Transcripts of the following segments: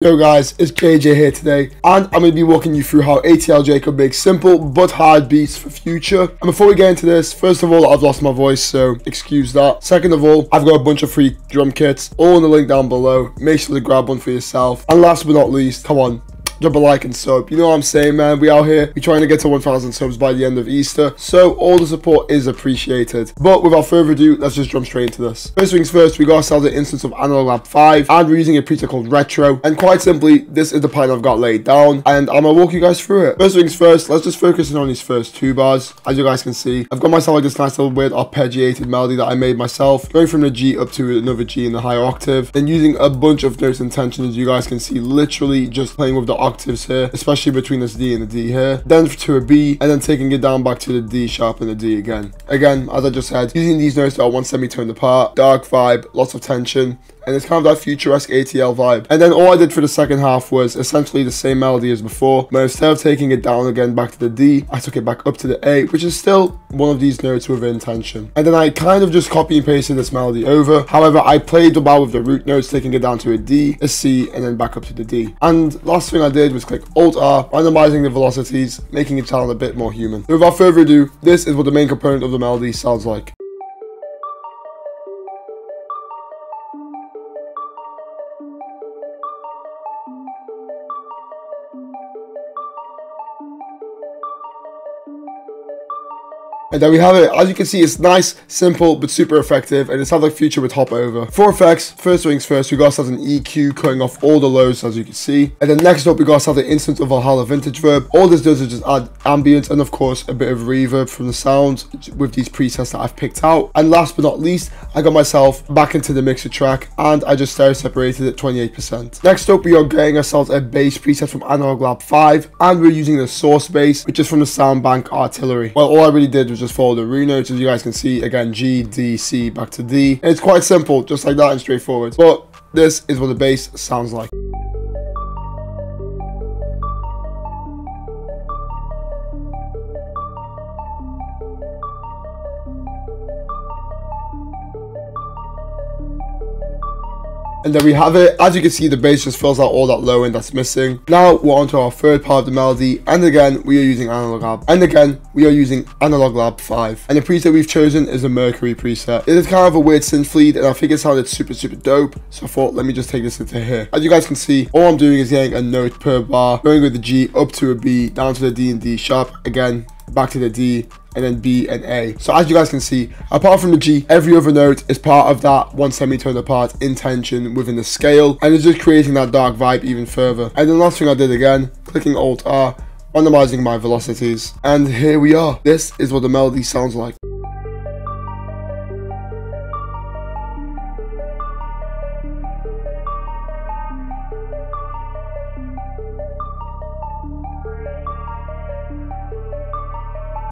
Yo guys, it's JJ here today, and I'm going to be walking you through how ATL Jacob makes simple but hard beats for Future. And before we get into this, first of all, I've lost my voice, so excuse that. Second of all, I've got a bunch of free drum kits, all in the link down below. Make sure to grab one for yourself. And last but not least, come on, drop a like and sub. You know what I'm saying, man? We out here, we're trying to get to 1,000 subs by the end of Easter, so all the support is appreciated. But without further ado, let's just jump straight into this. First things first, we got ourselves an instance of Analog Lab 5, and we're using a preset called Retro. And quite simply, this is the plan I've got laid down, and I'm gonna walk you guys through it. First things first, let's just focus on these first two bars. As you guys can see, I've got myself like this nice little weird arpeggiated melody that I made myself, going from the G up to another G in the higher octave, then using a bunch of notes and tension, as you guys can see, literally just playing with the octaves here, especially between this D and the D here, then to a B, and then taking it down back to the D sharp and the D again. Again, as I just said, using these notes that are one semitone apart, dark vibe, lots of tension, and it's kind of that futuresque ATL vibe. And then all I did for the second half was essentially the same melody as before, but instead of taking it down again back to the D, I took it back up to the A, which is still one of these notes within tension. And then I kind of just copy and pasted this melody over. However, I played the bar with the root notes, taking it down to a D, a C, and then back up to the D. And last thing I did was click Alt-R, randomizing the velocities, making it sound a bit more human. So without further ado, this is what the main component of the melody sounds like. And there we have it. As you can see, it's nice, simple, but super effective, and it sounds like Future would hop over. For effects, first things first, we got ourselves an EQ cutting off all the lows, as you can see. And then next up, we got ourselves an instance of Valhalla Vintage Verb. All this does is just add ambient and of course a bit of reverb from the sound with these presets that I've picked out. And last but not least, I got myself back into the mixer track, and I just stereo separated it 28%. Next up, we are getting ourselves a bass preset from Analog Lab 5, and we're using the source bass, which is from the Soundbank Artillery. Well, all I really did was just follow the root notes, as you guys can see. Again, G, D, C, back to D. And it's quite simple, just like that, and straightforward. But this is what the bass sounds like. And there we have it. As you can see, the bass just fills out all that low end that's missing. Now we're on to our third part of the melody, and again we are using Analog Lab. And again we are using Analog Lab 5. And the preset we've chosen is a Mercury preset. It is kind of a weird synth lead, and I think it sounded super dope. So I thought, let me just take this into here. As you guys can see, all I'm doing is getting a note per bar, going with the G up to a B, down to the D and D sharp, again back to the D, and then B and A. So as you guys can see, apart from the G, every other note is part of that one semitone apart in tension within the scale, and it's just creating that dark vibe even further. And the last thing I did again, clicking Alt-R, randomizing my velocities, and here we are. This is what the melody sounds like.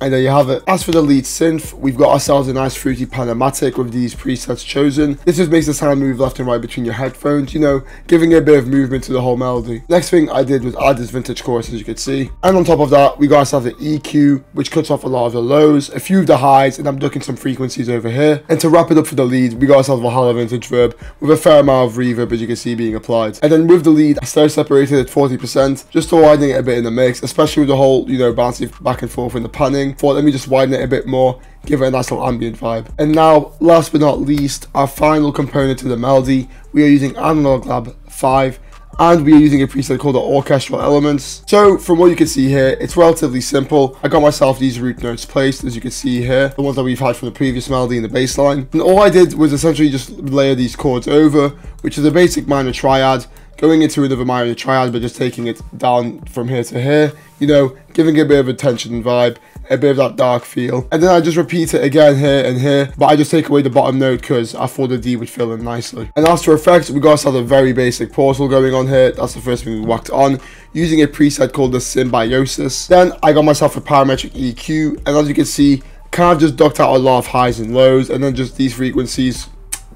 And there you have it. As for the lead synth, we've got ourselves a nice fruity Panamatic with these presets chosen. This just makes the sound move left and right between your headphones, you know, giving a bit of movement to the whole melody. Next thing I did was add this vintage chorus, as you can see. And on top of that, we got ourselves an EQ, which cuts off a lot of the lows, a few of the highs, and I'm ducking some frequencies over here. And to wrap it up for the lead, we got ourselves a Valhalla Vintage Verb with a fair amount of reverb, as you can see, being applied. And then with the lead, I stereo separated at 40%, just to widen it a bit in the mix, especially with the whole, you know, bouncing back and forth in the panning. Thought, let me just widen it a bit more, give it a nice little ambient vibe. And now, last but not least, our final component to the melody, we are using Analog Lab 5, and we are using a preset called the Orchestral Elements. So from what you can see here, it's relatively simple. I got myself these root notes placed, as you can see here, the ones that we've had from the previous melody in the bass line. And all I did was essentially just layer these chords over, which is a basic minor triad, going into another minor triad, but just taking it down from here to here, you know, giving it a bit of a tension vibe, a bit of that dark feel. And then I just repeat it again here and here, but I just take away the bottom note because I thought the D would fill in nicely. And as for effects, we got ourselves a very basic portal going on here. That's the first thing we whacked on, using a preset called the Symbiosis. Then I got myself a parametric EQ, and as you can see, kind of just ducked out a lot of highs and lows, and then just these frequencies,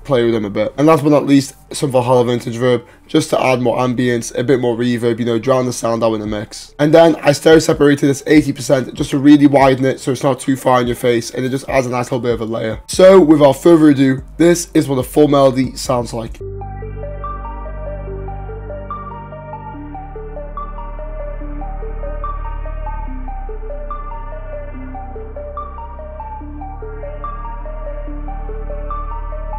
play with them a bit. And last but not least, some Valhalla Vintage Verb, just to add more ambience, a bit more reverb, you know, drown the sound out in the mix. And then I stereo separated this 80% just to really widen it so it's not too far in your face, and it just adds a nice little bit of a layer. So without further ado, this is what the full melody sounds like.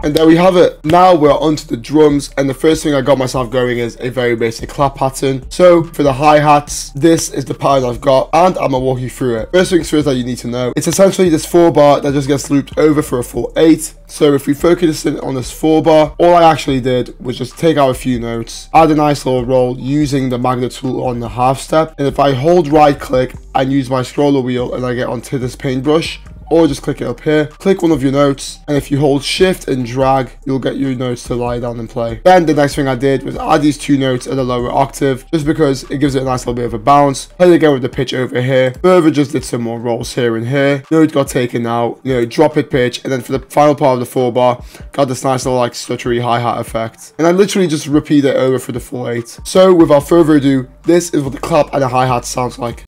And there we have it. Now we're onto the drums, and the first thing I got myself going is a very basic clap pattern. So for the hi-hats, this is the pattern I've got, and I'm gonna walk you through it. First things first that you need to know, it's essentially this 4-bar that just gets looped over for a full 8. So if we focus in on this 4-bar, all I actually did was just take out a few notes, add a nice little roll using the magnet tool on the half step, and if I hold right click and use my scroller wheel and I get onto this paintbrush, or just click it up here, click one of your notes, and if you hold shift and drag, you'll get your notes to lie down and play. Then the next thing I did was add these 2 notes at a lower octave, just because it gives it a nice little bit of a bounce. Play it again with the pitch over here. Further just did some more rolls here and here. Note got taken out, drop it pitch, and then for the final part of the 4-bar, got this nice little like stuttery hi-hat effect. And I literally just repeat it over for the full 8. So without further ado, this is what the clap and the hi-hat sounds like.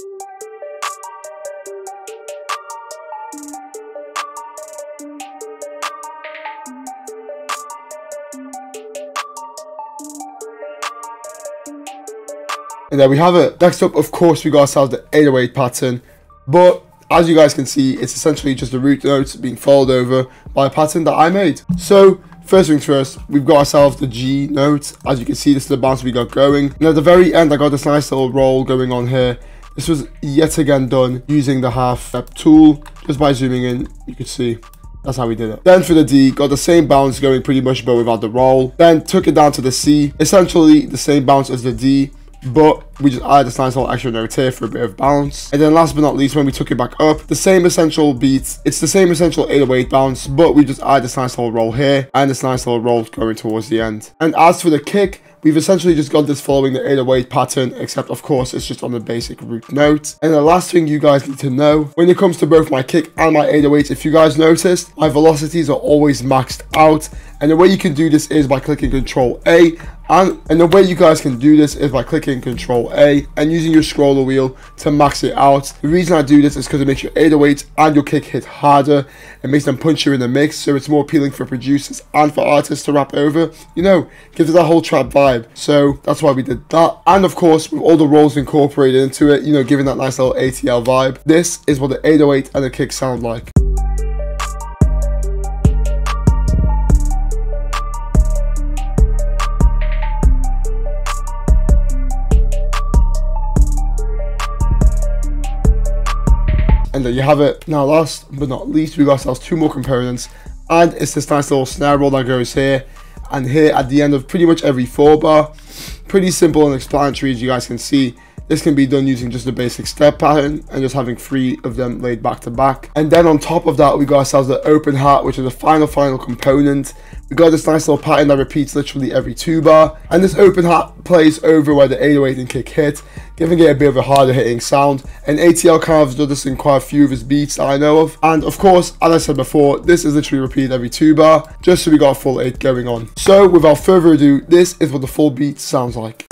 And there we have it. Next up, of course, we got ourselves the 808 pattern. But as you guys can see, it's essentially just the root notes being followed over by a pattern that I made. So first things first, we've got ourselves the G note. As you can see, this is the bounce we got going. And at the very end, I got this nice little roll going on here. This was yet again done using the half step tool. Just by zooming in, you can see. That's how we did it. Then for the D, got the same bounce going pretty much, but without the roll. Then took it down to the C. Essentially the same bounce as the D, but we just added this nice little extra note here for a bit of bounce. And then last but not least, when we took it back up, the same essential beat, it's the same essential 808 bounce, but we just added this nice little roll here and this nice little roll going towards the end. And as for the kick, we've essentially just got this following the 808 pattern, except of course it's just on the basic root note. And the last thing you guys need to know, when it comes to both my kick and my 808, if you guys noticed, my velocities are always maxed out. And the way you can do this is by clicking Control A, and the way you guys can do this is by clicking Control A and using your scroller wheel to max it out. The reason I do this is because it makes your 808 and your kick hit harder. It makes them punchier in the mix, so it's more appealing for producers and for artists to rap over. Gives it that whole trap vibe. So that's why we did that. And of course, with all the rolls incorporated into it, giving that nice little ATL vibe, this is what the 808 and the kick sound like. And there you have it. Now last but not least, we got ourselves 2 more components, and it's this nice little snare roll that goes here and here at the end of pretty much every 4-bar. Pretty simple and explanatory, as you guys can see. This can be done using just a basic step pattern and just having 3 of them laid back to back. And then on top of that, we got ourselves the open hat, which is the final component. We got this nice little pattern that repeats literally every 2-bar, and this open hat plays over where the 808 and kick hit, giving it a bit of a harder hitting sound. And ATL kind of does this in quite a few of his beats that I know of. And of course, as I said before, this is literally repeated every 2-bar, just so we got a full 8 going on. So without further ado, this is what the full beat sounds like.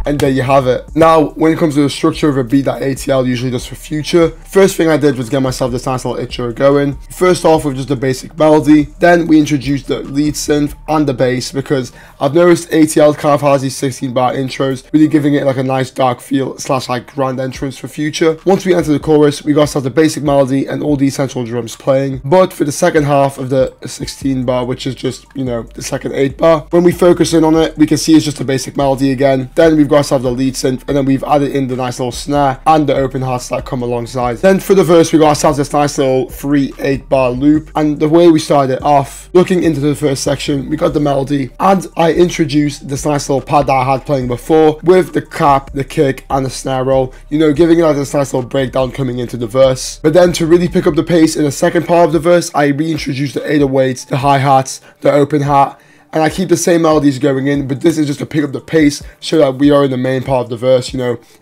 And there you have it. Now, when it comes to the structure of a beat that ATL usually does for Future, first thing I did was get myself this nice little intro going. First off with just a basic melody, then we introduced the lead synth and the bass, because I've noticed ATL kind of has these 16-bar intros, really giving it like a nice dark feel / like grand entrance for Future. Once we enter the chorus, we got ourselves the basic melody and all the essential drums playing. But for the second half of the 16-bar, which is just, the second 8-bar, when we focus in on it, we can see it's just a basic melody again. Then we've got ourselves the lead synth, and then we've added in the nice little snare and the open hats that come alongside. Then for the verse, we got ourselves this nice little free 8-bar loop, and the way we started it off, looking into the first section, we got the melody, and I introduced this nice little pad that I had playing before with the clap, the kick, and the snare roll, giving it like this nice little breakdown coming into the verse. But then to really pick up the pace in the second part of the verse, I reintroduced the 808s, the hi-hats, the open hat, and I keep the same melodies going in, but this is just to pick up the pace so that we are in the main part of the verse,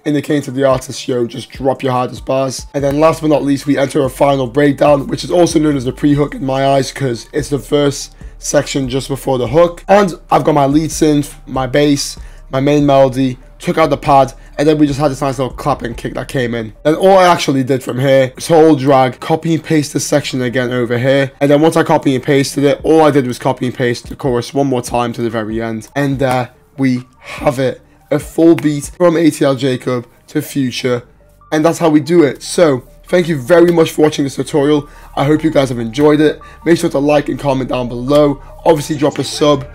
indicating to the artist, just drop your hardest bars. And then last but not least, we enter a final breakdown, which is also known as the pre-hook in my eyes, because it's the verse section just before the hook. And I've got my lead synth, my bass, my main melody, took out the pad, and then we just had this nice little clap and kick that came in. And all I actually did from here was hold drag, copy and paste this section again over here, and then once I copy and pasted it, all I did was copy and paste the chorus one more time to the very end, and there we have it, a full beat from ATL Jacob to Future, and that's how we do it. So thank you very much for watching this tutorial. I hope you guys have enjoyed it. Make sure to like and comment down below, obviously drop a sub,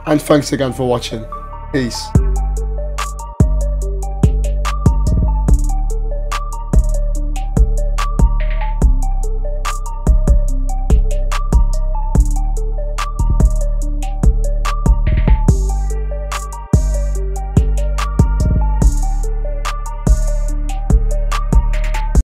and thanks again for watching. Peace.